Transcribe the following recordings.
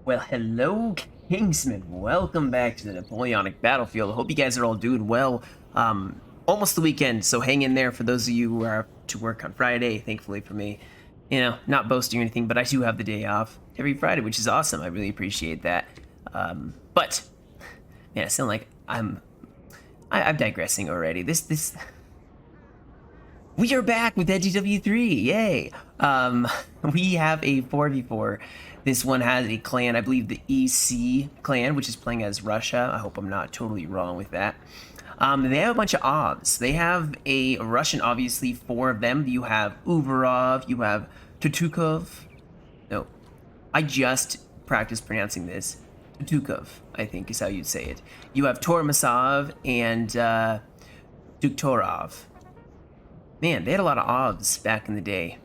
Well, hello, Kingsman. Welcome back to the Napoleonic battlefield. I hope you guys are all doing well. Almost the weekend, so hang in there for those of you who are to work on Friday. Thankfully for me, not boasting or anything, but I do have the day off every Friday, which is awesome. I really appreciate that. But man, I sound like I'm digressing already. We are back with NGW3, yay! We have a 4v4. This one has a clan, I believe the EC clan, which is playing as Russia. I hope I'm not totally wrong with that. They have a bunch of OVs. They have a Russian, obviously, 4 of them. You have Uvarov, you have Tutukov. No, I just practiced pronouncing this. Tutukov, I think is how you'd say it. You have Tormasov and Duktorov. Man, they had a lot of OVs back in the day.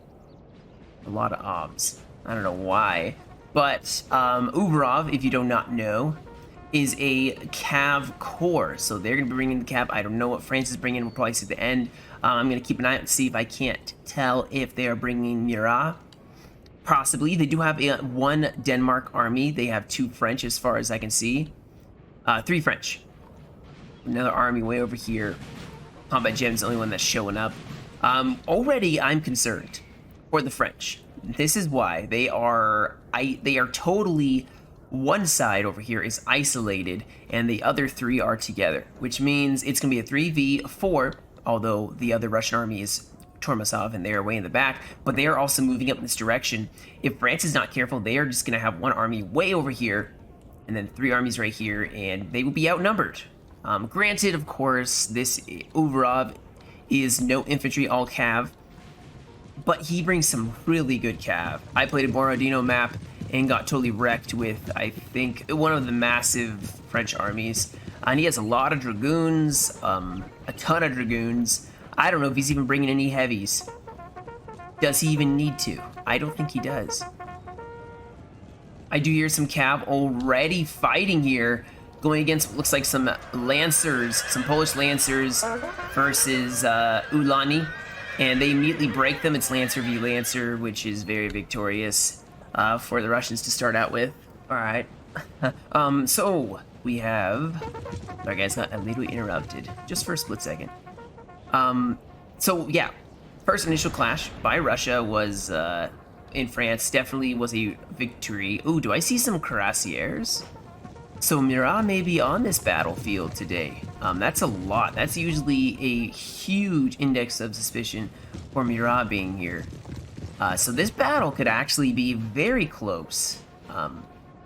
A lot of OVs. I don't know why. But Uvarov, if you do not know, is a Cav core. So they're going to be bringing the Cav. I don't know what France is bringing. We'll probably see at the end. I'm going to keep an eye out and see if I can't tell if they are bringing Murat. Possibly. They do have one Denmark army. They have 2 French as far as I can see. 3 French. Another army way over here. Combat Gem's the only one that's showing up. Already I'm concerned for the French. This is why they are totally, one side over here is isolated and the other 3 are together, which means it's going to be a 3v4, although the other Russian army is Tormasov and they are way in the back, but they are also moving up in this direction. If France is not careful, they are just going to have one army way over here and then 3 armies right here, and they will be outnumbered. Granted, of course, this Uvarov is no infantry, all Cav, but he brings some really good Cav. I played a Borodino map and got totally wrecked with, I think, one of the massive French armies. And he has a lot of dragoons, a ton of dragoons. I don't know if he's even bringing any heavies. Does he even need to? I don't think he does. I do hear some Cav already fighting here, going against what looks like some Lancers, some Polish Lancers versus Ulani, and they immediately break them. It's Lancer v Lancer, which is very victorious for the Russians to start out with. All right. So we have... Sorry guys, got a little interrupted just for a split second. So yeah, first initial clash by Russia was in France. Definitely was a victory. Ooh, do I see some cuirassiers? So Murat may be on this battlefield today. That's a lot. That's usually a huge index of suspicion for Murat being here. So this battle could actually be very close.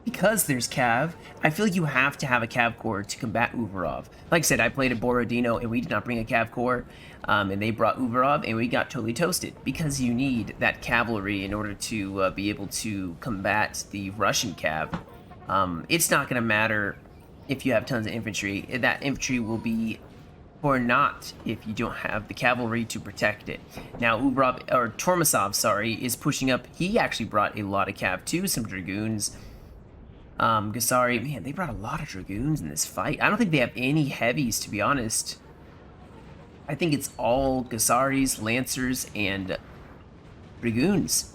Because there's Cav, I feel like you have to have a Cav corps to combat Uvarov. Like I said, I played a Borodino and we did not bring a Cav corps. And they brought Uvarov and we got totally toasted. Because you need that cavalry in order to be able to combat the Russian Cav. It's not going to matter if you have tons of infantry. That infantry will be for naught if you don't have the cavalry to protect it. Now, Tormasov, sorry, is pushing up. He actually brought a lot of cav too, some dragoons. Gasari, man, they brought a lot of dragoons in this fight. I don't think they have any heavies, to be honest. I think it's all Gasaris, Lancers, and dragoons.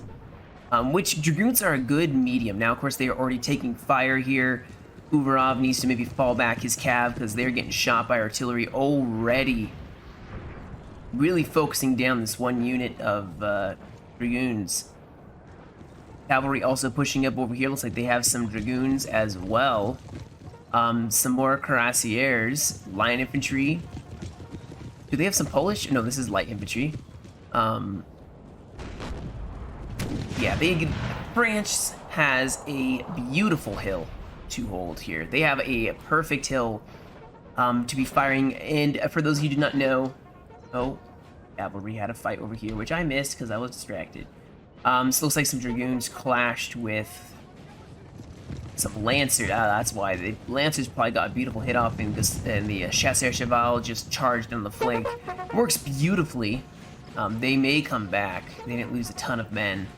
Which dragoons are a good medium. Now, of course, they are already taking fire here. Uvarov needs to maybe fall back his cav because they're getting shot by artillery already. Really focusing down this one unit of dragoons. Cavalry also pushing up over here. Looks like they have some dragoons as well. Some more cuirassiers. Line infantry. Do they have some Polish? No, this is light infantry. Yeah, France has a beautiful hill to hold here. They have a perfect hill to be firing. And for those of you who do not know, cavalry had a fight over here, which I missed because I was distracted. So looks like some dragoons clashed with some Lancers. That's why the Lancers probably got a beautiful hit off, and the Chasseur Cheval just charged on the flank. Works beautifully. They may come back. They didn't lose a ton of men.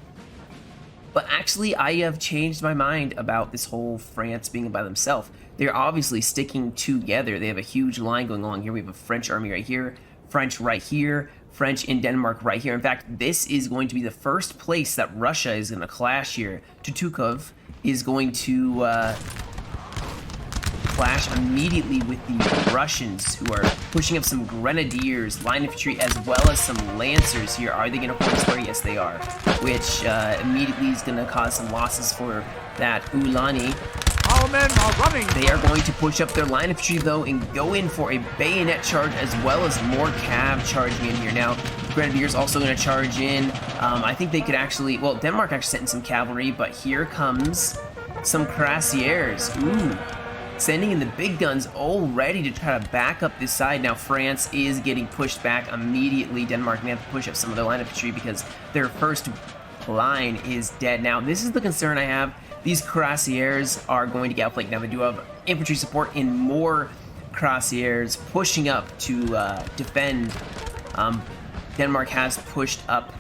But actually, I have changed my mind about this whole France being by themselves. They're obviously sticking together. They have a huge line going along here. We have a French army right here, French right here, French in Denmark right here. In fact, this is going to be the first place that Russia is going to clash here. Tutukov is going to clash immediately with the Russians, who are pushing up some Grenadiers, line infantry, as well as some Lancers here. Are they going to force square? Yes, they are. Which immediately is going to cause some losses for that Ulani. Our men are running. They are going to push up their line infantry, though, and go in for a bayonet charge, as well as more cav charging in here. Now, Grenadiers also going to charge in. I think they could actually... Well, Denmark actually sent in some cavalry, but here comes some cuirassiers. Ooh. Sending in the big guns already to try to back up this side. Now, France is getting pushed back immediately. Denmark may have to push up some of their line infantry because their first line is dead. Now, this is the concern I have. These cuirassiers are going to get outflanked. Now, they do have infantry support and more cuirassiers pushing up to defend. Denmark has pushed up,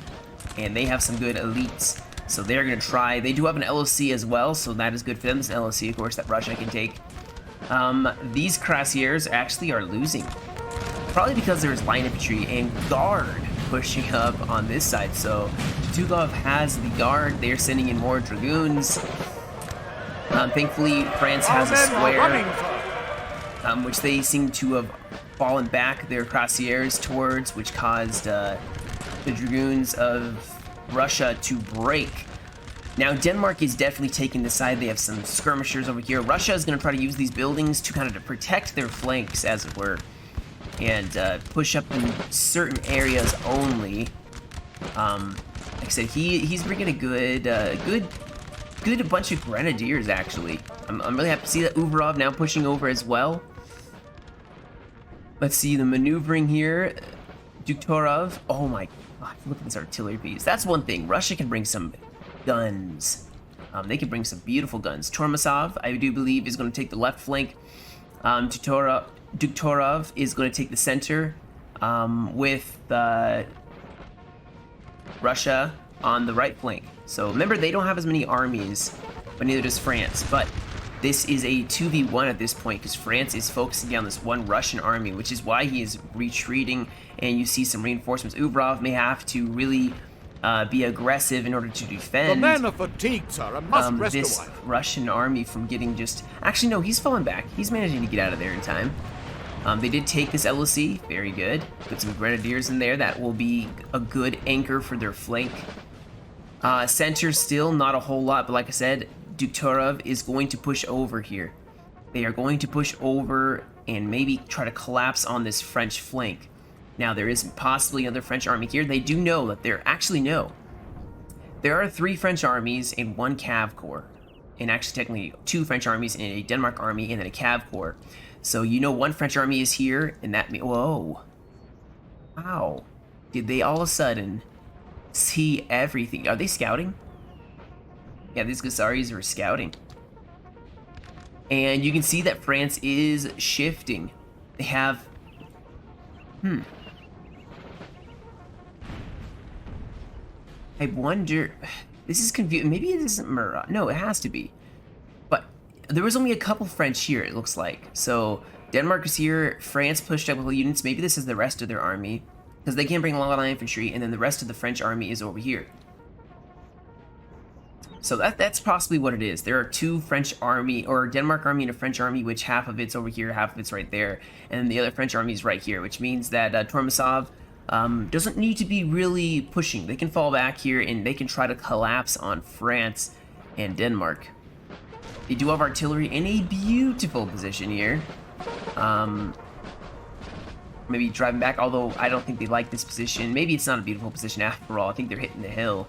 and they have some good elites. So they're going to try. They do have an LOC as well, so that is good for them. It's an LOC, of course, that Russia can take. These cuirassiers actually are losing. Probably because there's line infantry and guard pushing up on this side. So Dugov has the guard. They're sending in more dragoons. Thankfully, France has a square, which they seem to have fallen back their cuirassiers towards, which caused the dragoons of Russia to break. Now, Denmark is definitely taking the side. They have some skirmishers over here. Russia is going to try to use these buildings to kind of protect their flanks, as it were, and push up in certain areas only. Like I said, he's bringing a good bunch of Grenadiers, actually. I'm really happy to see that Uvarov now pushing over as well. Let's see the maneuvering here. Duktorov. Oh my god, look at this artillery piece. That's one thing. Russia can bring some guns. They can bring some beautiful guns. Tormasov, I do believe, is going to take the left flank. Duktorov is going to take the center, with Russia on the right flank. So remember, they don't have as many armies, but neither does France. But this is a 2v1 at this point, because France is focusing on this one Russian army, which is why he is retreating, and you see some reinforcements. Uvarov may have to really be aggressive in order to defend. The men are fatigued, sir, and must rest a this while. Russian army from getting just... Actually, no, he's fallen back. He's managing to get out of there in time. They did take this LOC. Very good. Put some Grenadiers in there. That will be a good anchor for their flank. Center still not a whole lot, but like I said, Duktorov is going to push over here. They are going to push over and maybe try to collapse on this French flank. Now, there is possibly another French army here. They do know that there... Actually, no. There are 3 French armies and 1 Cav Corps. And actually, technically, 2 French armies and a Denmark army and then a Cav Corps. So, you know 1 French army is here, and that means... Whoa. Wow. Did they all of a sudden see everything? Are they scouting? Yeah, these Gussaris are scouting. And you can see that France is shifting. They have... I wonder... This is confusing. Maybe it isn't Murat. No, it has to be. But there was only a couple French here, it looks like. So Denmark is here. France pushed up with units. Maybe this is the rest of their army, because they can't bring a lot of infantry, and then the rest of the French army is over here. So that's possibly what it is. There are 2 French army, or Denmark army and a French army, which half of it's over here, half of it's right there, and then the other French army is right here, which means that Tormasov doesn't need to be really pushing. They can fall back here, and they can try to collapse on France and Denmark. They do have artillery in a beautiful position here. Maybe driving back, although I don't think they like this position. Maybe it's not a beautiful position after all. I think they're hitting the hill,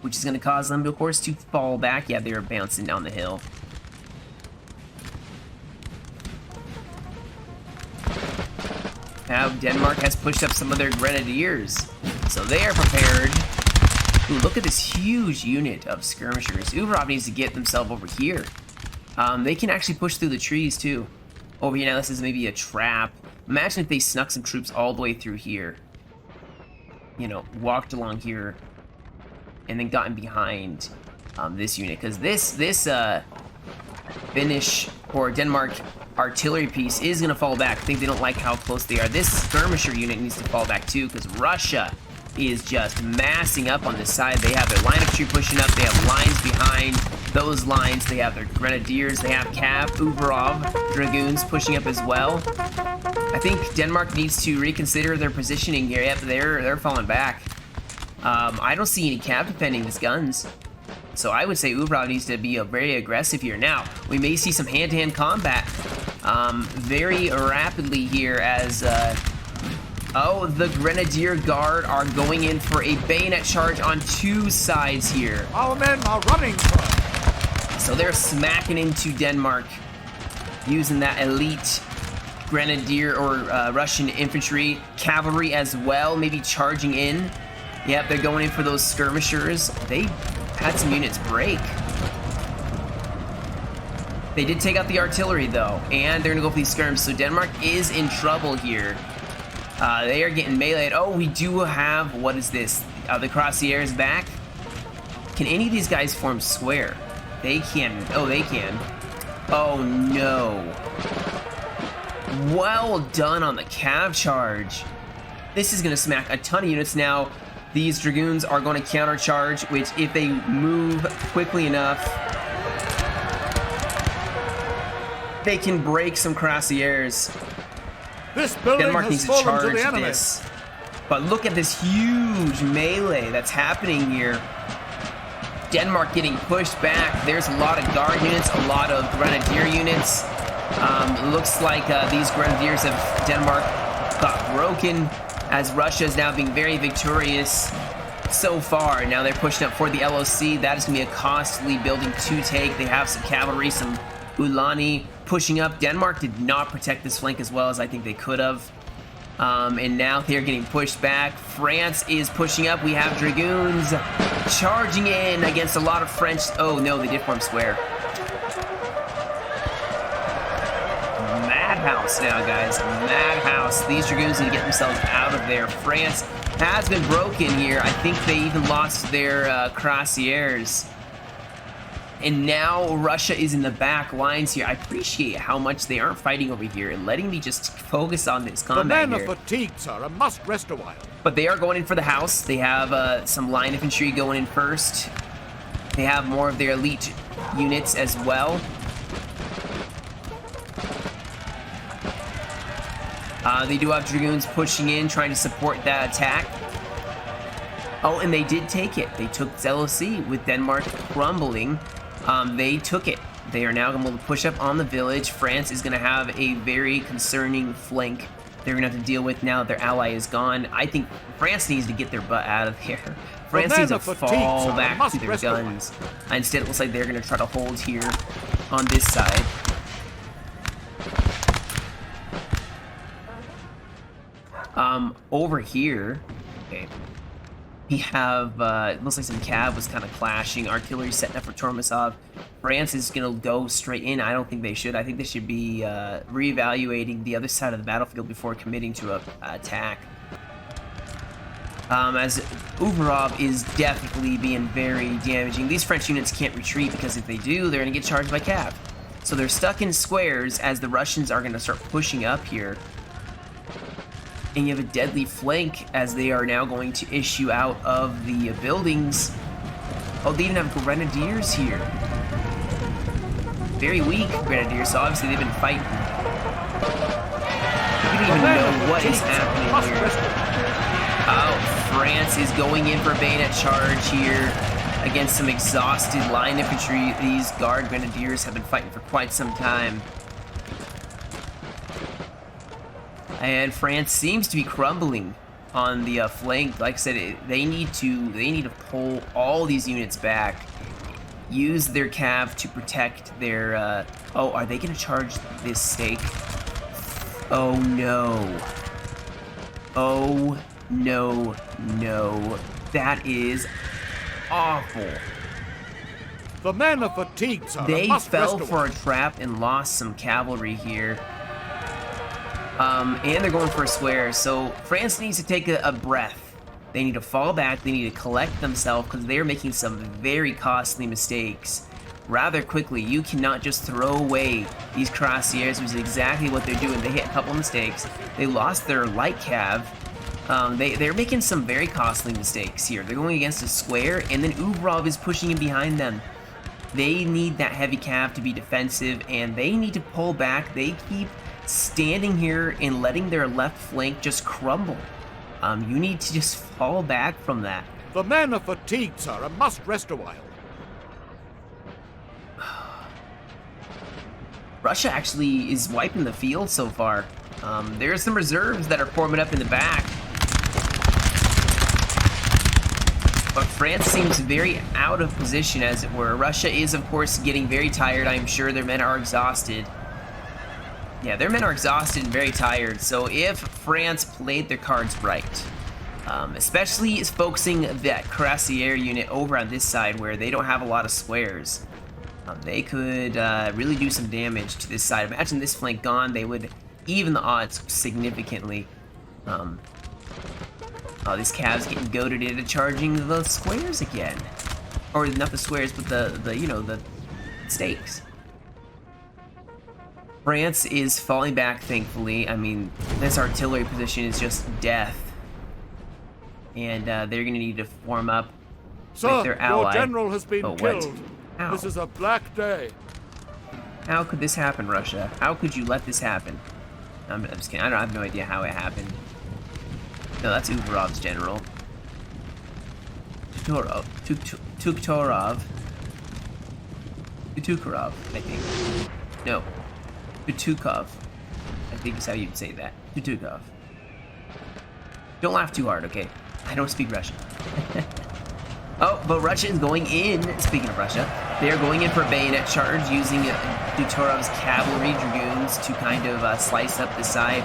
which is going to cause them, of course, to fall back. Yeah, they're bouncing down the hill. Now, Denmark has pushed up some of their Grenadiers, so they are prepared. Ooh, look at this huge unit of skirmishers. Uvarov needs to get themselves over here. They can actually push through the trees, too. Over here, now this is maybe a trap. Imagine if they snuck some troops all the way through here. You know, walked along here, and then gotten behind this unit, because this Finnish or Denmark artillery piece is going to fall back. I think they don't like how close they are. This skirmisher unit needs to fall back too, because Russia is just massing up on this side. They have their line of troops pushing up. They have lines behind. those lines. They have their Grenadiers, they have Cav, Uberov, Dragoons pushing up as well. I think Denmark needs to reconsider their positioning here. Yep, they're falling back. I don't see any Cav defending these guns. So I would say Uberov needs to be very aggressive here. Now, we may see some hand-to-hand combat very rapidly here as... oh, the Grenadier Guard are going in for a bayonet charge on two sides here. Our men are running first. So they're smacking into Denmark using that elite Grenadier or Russian infantry, cavalry as well, maybe charging in. Yep, they're going in for those skirmishers. They had some units break. They did take out the artillery though, and they're gonna go for these skirms. So Denmark is in trouble here. They are getting meleeed. Oh, we do have, what is this? The Cuirassiers back. Can any of these guys form square? They can. Oh, they can. Oh, no. Well done on the cav charge. This is going to smack a ton of units. Now, these Dragoons are going to countercharge, which if they move quickly enough, they can break some Cuirassiers. This building Denmark has needs to fallen charge to the enemy. this. But look at this huge melee that's happening here. Denmark getting pushed back. There's a lot of guard units, a lot of grenadier units. Looks like these grenadiers of Denmark got broken as Russia is now being very victorious so far. Now they're pushing up for the LOC. That is going to be a costly building to take. They have some cavalry, some Ulani pushing up. Denmark did not protect this flank as well as I think they could have. And now they're getting pushed back. France is pushing up. We have Dragoons charging in against a lot of French. Oh no, they did form square. Madhouse now, guys. Madhouse. These Dragoons need to get themselves out of there. France has been broken here. I think they even lost their Cuirassiers. And now Russia is in the back lines here. I appreciate how much they aren't fighting over here and letting me just focus on this combat The men here. are fatigued, sir, and must rest a while. But they are going in for the house. They have some line infantry going in first. They have more of their elite units as well. They do have Dragoons pushing in, trying to support that attack. Oh, and they did take it. They took LOC with Denmark crumbling. They took it. They are now going to push up on the village. France is going to have a very concerning flank they're going to have to deal with now that their ally is gone. I think France needs to get their butt out of here. France needs to fall back to their guns. Instead, it looks like they're going to try to hold here on this side. Over here, okay, we have, it looks like some cav was kind of clashing. Artillery setting up for Tormasov. France is going to go straight in. I don't think they should. I think they should be reevaluating the other side of the battlefield before committing to an attack. As Uberov is definitely being very damaging. These French units can't retreat because if they do, they're going to get charged by cav. So they're stuck in squares as the Russians are going to start pushing up here. And you have a deadly flank as they are now going to issue out of the buildings. Oh, they even have Grenadiers here. Very weak Grenadiers, so obviously they've been fighting. We don't even know what is happening here. Oh, France is going in for a bayonet charge here against some exhausted line infantry. These Guard Grenadiers have been fighting for quite some time. And France seems to be crumbling on the flank. Like I said, they need to pull all these units back. Use their cav to protect their. Oh, are they going to charge this stake? Oh no! Oh no! No! That is awful. The men are fatigued, sir. They fell for a trap and lost some cavalry here. And they're going for a square, so France needs to take a breath. They need to fall back, they need to collect themselves, because they're making some very costly mistakes rather quickly. You cannot just throw away these Cuirassiers, which is exactly what they're doing. They hit a couple of mistakes. They lost their light cav. They're making some very costly mistakes here. They're going against a square, and then Uberov is pushing in behind them. They need that heavy cav to be defensive, and they need to pull back. They keep standing here and letting their left flank just crumble. You need to just fall back from that. The men are fatigued, sir, and must rest a while. Russia actually is wiping the field so far. There are some reserves that are forming up in the back. But France seems very out of position, as it were. Russia is, of course, getting very tired. I'm sure their men are exhausted. Yeah, their men are exhausted and very tired. So if France played their cards right, especially focusing that Cuirassier unit over on this side where they don't have a lot of squares, they could really do some damage to this side. Imagine this flank gone, they would even the odds significantly. These Cavs getting goaded into charging the squares again. Or not the squares, but the stakes. France is falling back, thankfully. I mean, this artillery position is just death. And they're going to need to form up with their ally. Your general has been killed. Ow. This is a black day. How could this happen, Russia? How could you let this happen? I'm just kidding. I have no idea how it happened. No, that's Uvarov's general. Tuktorov, I think. No. Tutukov. I think is how you'd say that. Tutukov. Don't laugh too hard, okay? I don't speak Russian. Oh, but Russia is going in. Speaking of Russia, they're going in for a bayonet charge using Tutorov's cavalry dragoons to kind of slice up the side.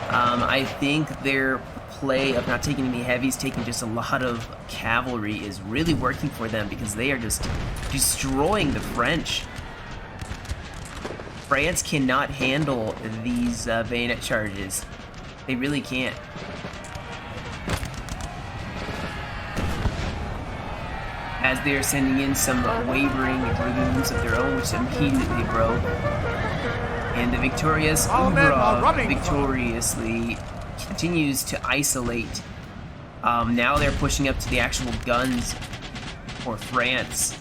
I think their play of not taking any heavies, taking just a lot of cavalry is really working for them because they are just destroying the French. France cannot handle these bayonet charges. They really can't. As they're sending in some wavering dragoons of their own, which immediately broke. And the victorious Murat victoriously continues to isolate. Now they're pushing up to the actual guns for France.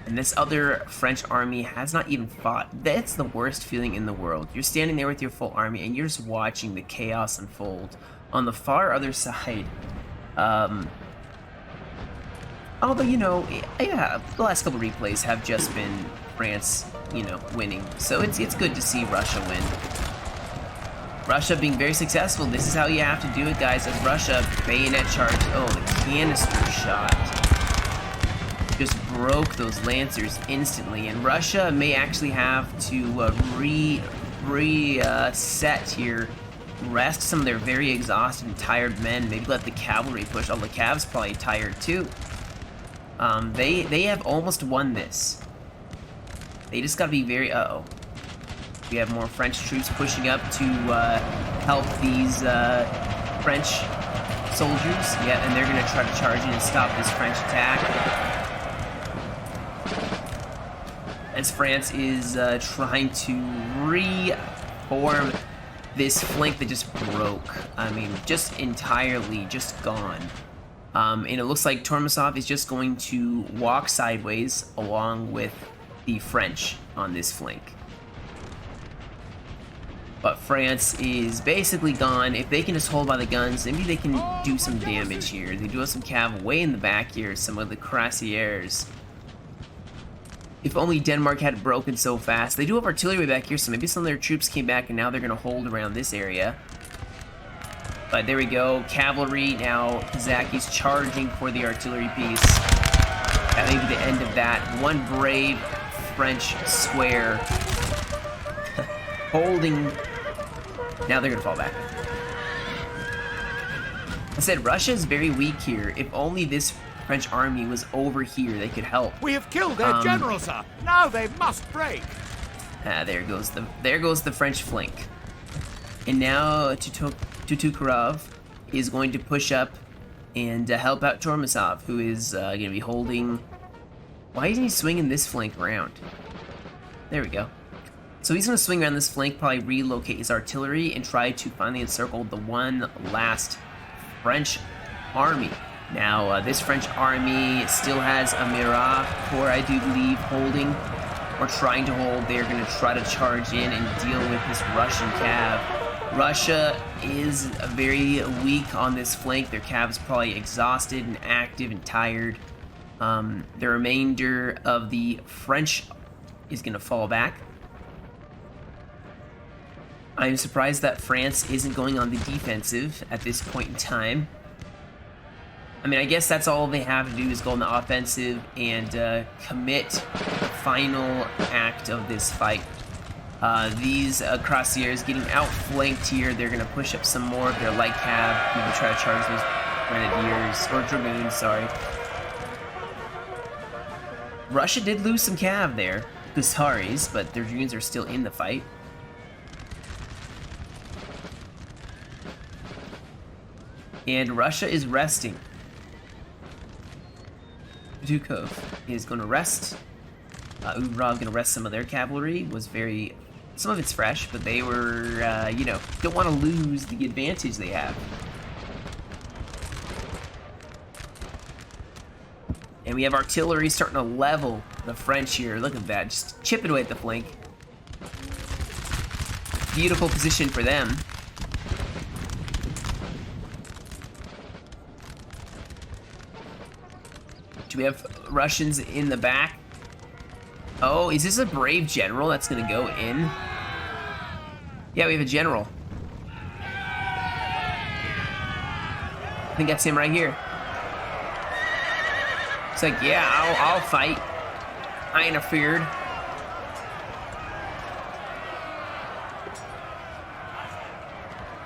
And this other French army has not even fought. That's the worst feeling in the world. You're standing there with your full army and you're just watching the chaos unfold. On the far other side, although, you know, yeah, the last couple replays have just been France, you know, winning. So it's good to see Russia win. Russia being very successful. This is how you have to do it, guys. As Russia bayonet charge. Oh, the canister shot just broke those lancers instantly. And Russia may actually have to reset here. Rest some of their very exhausted and tired men. Maybe let the cavalry push. Oh, the Cavs probably tired too. They have almost won this. They just gotta be very, we have more French troops pushing up to help these French soldiers. Yeah, and they're gonna try to charge in and stop this French attack. As France is trying to reform this flank that just broke. I mean, just entirely just gone. And it looks like Tormasov is just going to walk sideways along with the French on this flank. But France is basically gone. If they can just hold by the guns, maybe they can do some damage here. They do have some cav way in the back here, some of the Cuirassiers. If only Denmark had broken so fast. They do have artillery back here, so maybe some of their troops came back and now they're going to hold around this area. But there we go, cavalry. Now Kazaki's charging for the artillery piece. That may be the end of that. One brave French square holding. Now they're gonna fall back. I said Russia is very weak here. If only this French army was over here, they could help. We have killed their general, sir. Now they must break. There goes the French flank. And now Tutukharov is going to push up and help out Tormasov, who is going to be holding. Why isn't he swinging this flank around? There we go. So he's going to swing around this flank, probably relocate his artillery, and try to finally encircle the one last French army. Now, this French army still has a Murat corps, I do believe, holding or trying to hold. They're going to try to charge in and deal with this Russian cav. Russia is very weak on this flank. Their cav is probably exhausted and active and tired. The remainder of the French is going to fall back. I'm surprised that France isn't going on the defensive at this point in time. I mean, I guess that's all they have to do is go on the offensive and commit the final act of this fight. These Cuirassiers getting outflanked here. They're going to push up some more of their light cav. Maybe try to charge those Grenadiers, or dragoons, sorry. Russia did lose some cav there, Husaris, but their dragoons are still in the fight. And Russia is resting. Dukov is going to rest. Uvrov going to rest some of their cavalry. Some of it's fresh, but they were, you know, don't want to lose the advantage they have. And we have artillery starting to level the French here. Look at that, just chipping away at the flank. Beautiful position for them. Do we have Russians in the back? Oh, is this a brave general that's gonna go in? Yeah, we have a general. I think that's him right here. It's like, yeah, I'll fight. I ain't afeared.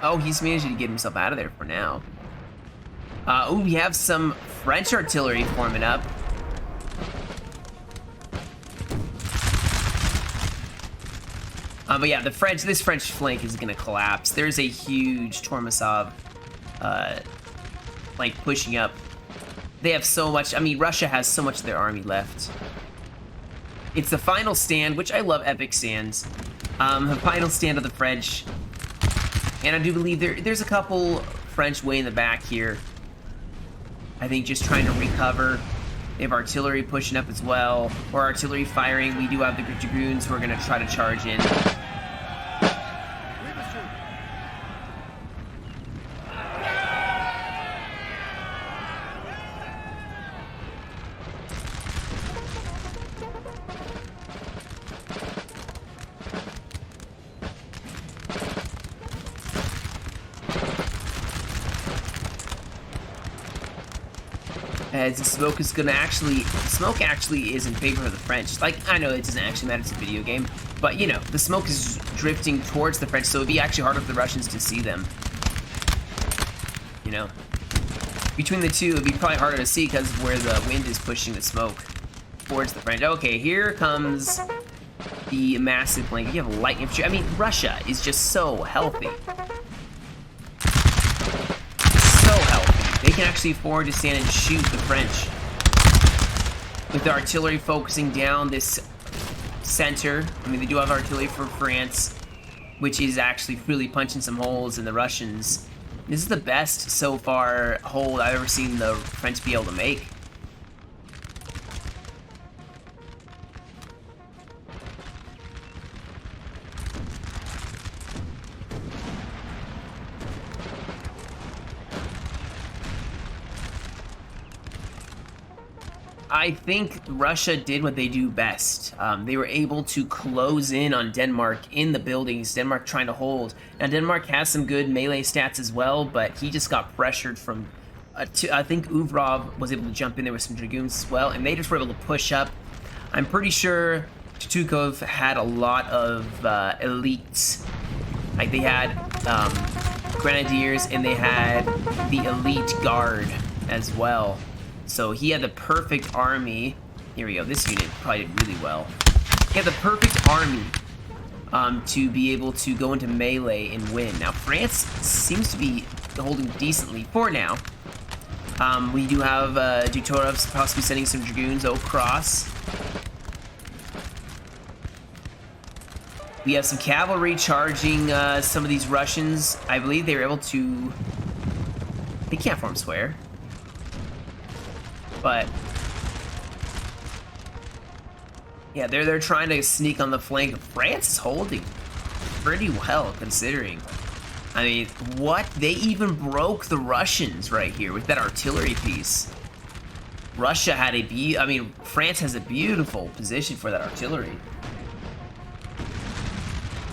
Oh, he's managing to get himself out of there for now. Oh, we have some French artillery forming up. But yeah, this French flank is gonna collapse. There's a huge Tormasov flank pushing up. They have so much, I mean, Russia has so much of their army left. It's the final stand, which I love epic stands. The final stand of the French. And I do believe there's a couple French way in the back here. I think just trying to recover. They have artillery pushing up as well, or artillery firing. We do have the dragoons who are going to try to charge in. As the smoke is gonna smoke actually is in favor of the French. Like, I know it doesn't actually matter, it's a video game, but you know, the smoke is drifting towards the French, so it'd be actually harder for the Russians to see them. You know, between the two, it'd be probably harder to see because of where the wind is pushing the smoke towards the French. Okay, here comes the massive flank. You have light infantry. I mean, Russia is just so healthy. They can actually afford to stand and shoot the French. With the artillery focusing down this center. I mean, they do have artillery for France, which is actually really punching some holes in the Russians. This is the best so far hold I've ever seen the French be able to make. I think Russia did what they do best. They were able to close in on Denmark in the buildings, Denmark trying to hold. Now, Denmark has some good melee stats as well, but he just got pressured from... I think Uvrov was able to jump in there with some dragoons as well, and they just were able to push up. I'm pretty sure Tutukov had a lot of elites. Like, they had Grenadiers, and they had the elite guard as well. So he had the perfect army. Here we go. This unit probably did really well. He had the perfect army to be able to go into melee and win. Now, France seems to be holding decently for now. We do have Dutorov's possibly sending some dragoons across. We have some cavalry charging some of these Russians. I believe they were able to... They can't form square. but yeah, they're trying to sneak on the flank. France is holding pretty well, considering. I mean, what? They even broke the Russians right here with that artillery piece. Russia had France has a beautiful position for that artillery.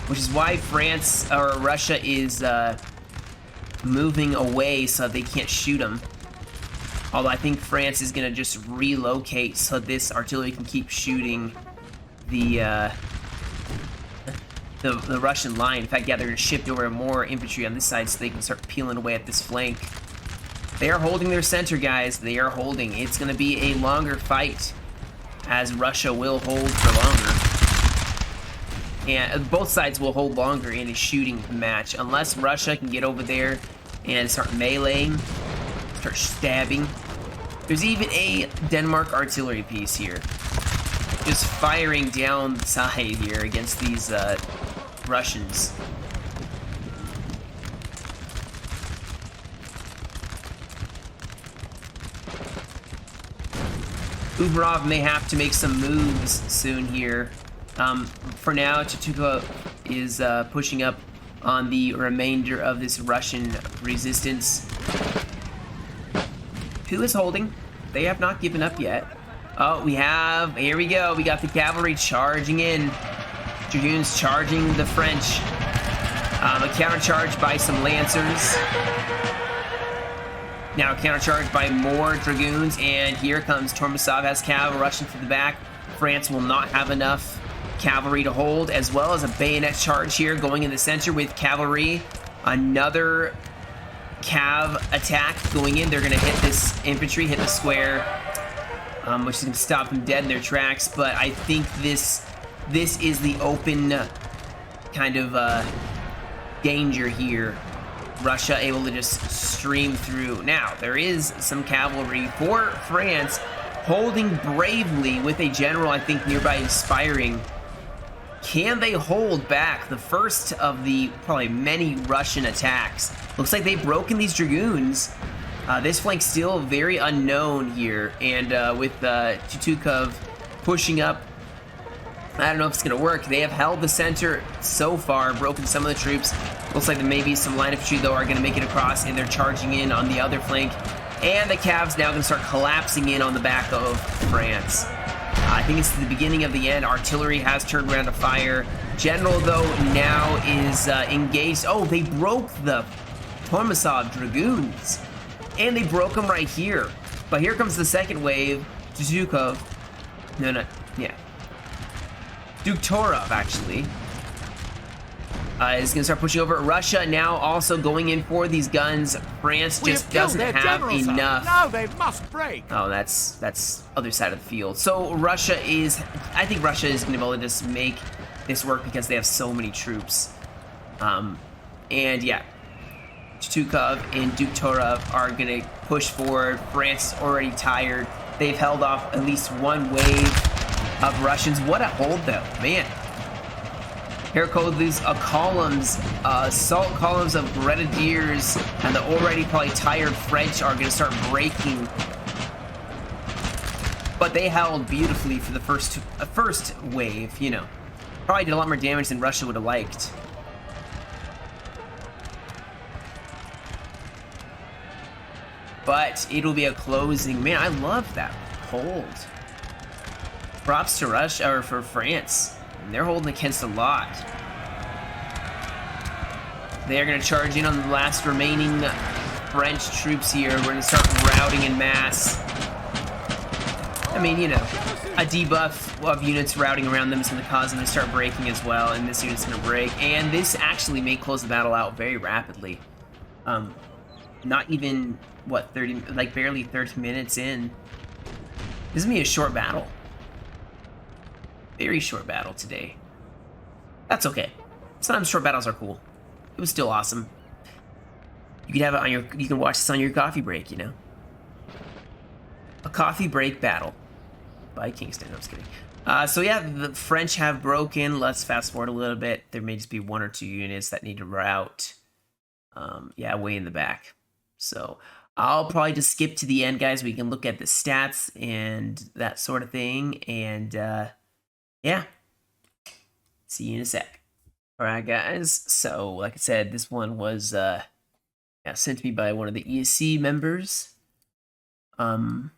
Which is why Russia is moving away so they can't shoot them. Although I think France is going to just relocate so this artillery can keep shooting the Russian line. In fact, yeah, they're going to shift over more infantry on this side so they can start peeling away at this flank. They are holding their center, guys. They are holding. It's going to be a longer fight, as Russia will hold for longer. And both sides will hold longer in a shooting match, unless Russia can get over there and start meleeing, start stabbing. There's even a Denmark artillery piece here, just firing down the side here against these Russians. Uberov may have to make some moves soon here. For now, Tutuka is pushing up on the remainder of this Russian resistance. Who is holding? They have not given up yet. Oh, here we go. We got the cavalry charging in. Dragoons charging the French. A countercharge by some Lancers. Now countercharged by more Dragoons, and here comes Tormasov has cavalry rushing through the back. France will not have enough cavalry to hold, as well as a bayonet charge here going in the center with cavalry. Another cav attack going in. They're going to hit this infantry, hit the square, which is going to stop them dead in their tracks. But I think this is the open kind of danger here. Russia able to just stream through. Now, there is some cavalry for France holding bravely with a general, I think, nearby inspiring. Can they hold back the first of the probably many Russian attacks? Looks like they've broken these Dragoons. This flank's still very unknown here, and with Tutukov pushing up, I don't know if it's going to work. They have held the center so far, broken some of the troops. Looks like there may be some line infantry, though, are going to make it across, and they're charging in on the other flank. And the Cavs now going to start collapsing in on the back of France. I think it's the beginning of the end. Artillery has turned around to fire. General, though, now is engaged. Oh, they broke the Tormasov Dragoons. And they broke them right here. But here comes the second wave. Zhukov. Duke Torov, actually, is going to start pushing over. Russia now also going in for these guns. France just doesn't have enough. Now they must break. Oh, that's other side of the field. So I think Russia is going to be able to just make this work because they have so many troops. And yeah, Tutukov and Duke Torov are going to push forward. France is already tired. They've held off at least one wave of Russians. What a hold, though, man. Here go these columns, assault columns of Grenadiers, and the already probably tired French are going to start breaking. But they held beautifully for the first wave, you know. Probably did a lot more damage than Russia would have liked. But it'll be a closing. Man, I love that hold. Props to Russia, or for France. They're holding against a lot. They are going to charge in on the last remaining French troops here. We're going to start routing in mass. I mean, you know, a debuff of units routing around them is going to cause them to start breaking as well, and this unit's going to break. And this actually may close the battle out very rapidly. Not even, what, barely 30 minutes in. This is going to be a short battle. Very short battle today. That's okay. Sometimes short battles are cool. It was still awesome. You can have it on you can watch this on your coffee break, you know. A coffee break battle by Kingston. No, I'm just kidding. So yeah, the French have broken. Let's fast forward a little bit. There may just be one or two units that need to route. Yeah, way in the back. So I'll probably just skip to the end, guys. We can look at the stats and that sort of thing. And yeah, see you in a sec. All right, guys. So, like I said, this one was sent to me by one of the ESC members. It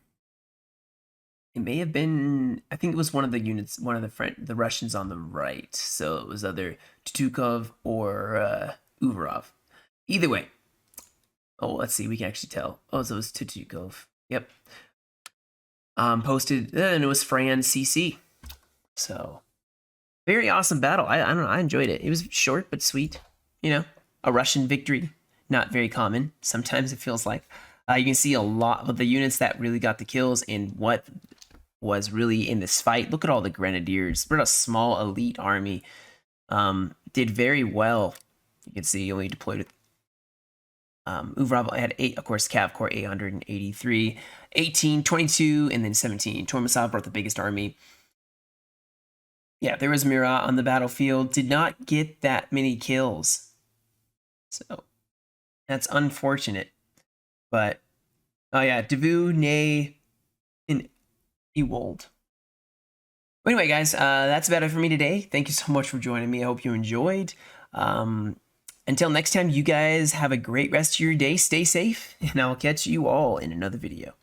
may have been, I think it was one of the units, one of the Russians on the right. So it was either Tutukov or Uvarov. Either way. Oh, let's see. We can actually tell. Oh, so it was Tutukov. Yep. Posted, and it was Fran CC. So, very awesome battle. I don't know. I enjoyed it. It was short but sweet. You know, a Russian victory. Not very common. Sometimes it feels like. You can see a lot of the units that really got the kills and what was really in this fight. Look at all the Grenadiers. We're a small elite army. Did very well. You can see only deployed with Uvrov had 8, of course, Cav Corps 883, 18, 22, and then 17. Tormasov brought the biggest army. Yeah, there was Murat on the battlefield. Did not get that many kills. So, that's unfortunate. But, oh yeah, Devu, Ney, and Ewald. But anyway, guys, that's about it for me today. Thank you so much for joining me. I hope you enjoyed. Until next time, you guys have a great rest of your day. Stay safe, and I'll catch you all in another video.